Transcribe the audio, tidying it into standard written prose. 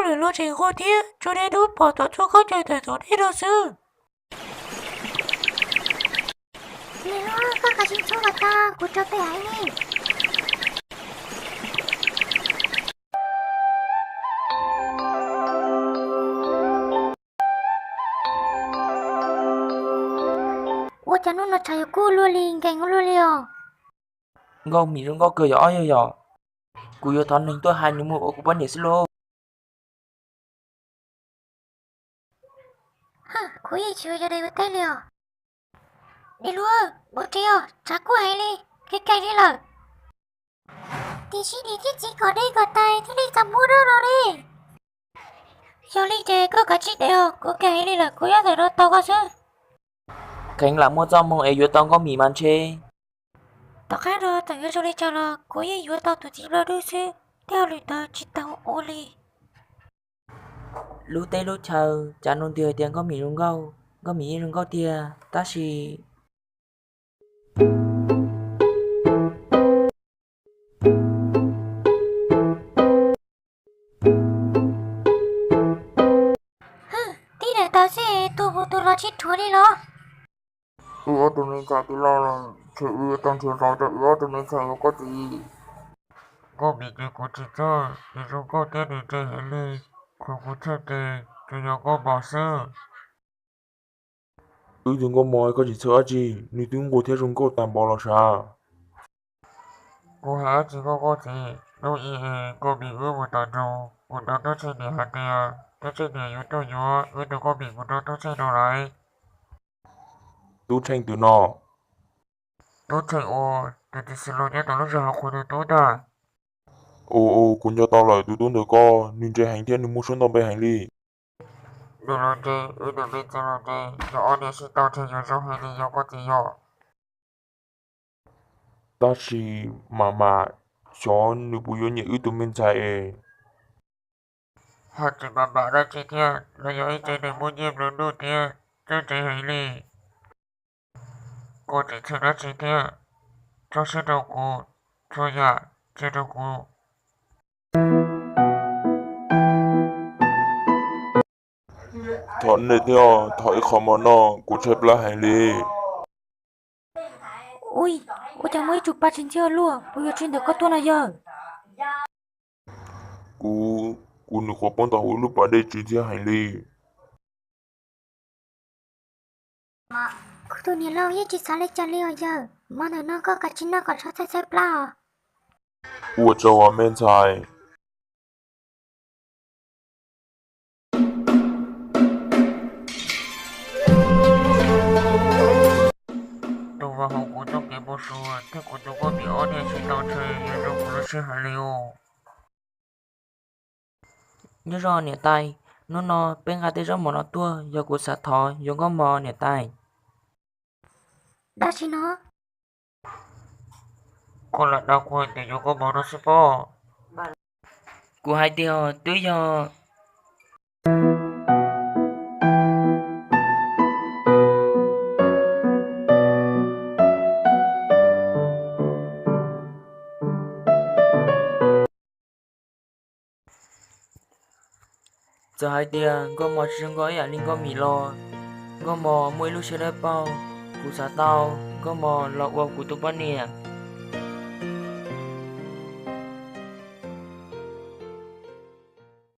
了落成后天，昨天都跑到出口站的昨天的事。你说哥哥清楚个他，我就被害你。我讲侬那才有顾路哩，给我路哩哦。Ngô mi rung ngô cười gió yo yo. Cú yo thon hình tôi hai những mùa của bên này xí lô. 可以去就得得了。你说我这样咋过来哩？给改哩了。第四年天只搞呢个带，这里怎么了哩？Sao lý chế có cả chiếc đeo, có cái này là có giá thể đó tao có chứ. Khánh là mua cho mong ấy yo tông có mì man chê. Tao khác rồi, tao nhớ cho lý cho là có gì vô tao tụi chị lo đôi chứ. Theo lý tao chỉ tao ô lý. Lúc tê lúc chờ, cha nôn tiền tiền có mì rung gâu. Có mì rung gâu tiền, ta chỉ. Tí này tao sẽ tụi lo chết thua đi lo. Tụi mình chạy tí lo là chị trong trường pháo chạy tụi mình chạy có gì. Có bị cái của chị chơi, thì rung gâu tiền để chạy hết đi. Không có chơi tiền, thì nó có bỏ sơ. đừng có mỏi có gì sợ gì, nếu tôi ngồi theo rung cô tạm bỏ là sao? Cô hả chỉ có gì, đâu ý cô bị ưa một tàn rồi, một tàn đó trên để hạt nè, đó trên để yếu tôi nhỏ, ưa đâu có bị một tàn đó trên đâu lại. Tôi tranh từ nó. Tôi chạy thì xin lỗi nhé, tao nó ra khỏi đời tôi đã. Ồ, cũng cho tao lại tôi tôi được co, nên chơi hành thiên nên mua xuống tao bay hành đi. Được rồi đi, được bên cho rồi đi, nhỏ để xin tao chơi rồi hay đi, nhỏ có gì nhỏ. Ta chỉ mà, cho nếu bùi yo nhớ tụi mình chạy. Hạt chỉ bà ra chơi thiệt, là nhỏ ấy chơi để mua nhiệm lớn đồ thiệt, chơi chơi hay đi. Cô chỉ chơi ra chơi thiệt, cho xe đầu cô, cho nhà, chơi đầu cô. Thọn này theo, thỏi khó mà nó, cũng chép là hành đi. Ui, ôi chẳng mới chụp ba trên chưa luôn, bây giờ trên được có tuần nào giờ. Cú nữ khó bọn tao hối lúc bà đây chỉ theo hành đi. Cô tôi nhìn lâu nhất chỉ sáng lấy cho liều giờ. Mà nó có cả chín nó còn sót xếp lao. Ủa cho hòa men chạy. Tôi vào hậu của tôi kể một số, thế của tôi có bị ổn để chỉ tao chơi, nhưng tôi cũng sẽ hại liều. Nhớ rồi nè tay, nó bên gà tê rong mò nó tua, giờ của sát thọ, giờ có mò nè tay. Đó chỉ nó. Con là đau quên thì giờ có mò nó sẽ bỏ. Của hai tiêu, tưới giờ. Giờ hai tia, có mò xương gói à linh có mì lo. Có mò mỗi lúc sẽ đáp bao, của sát tao, có mò lọ của tụi bạn nè.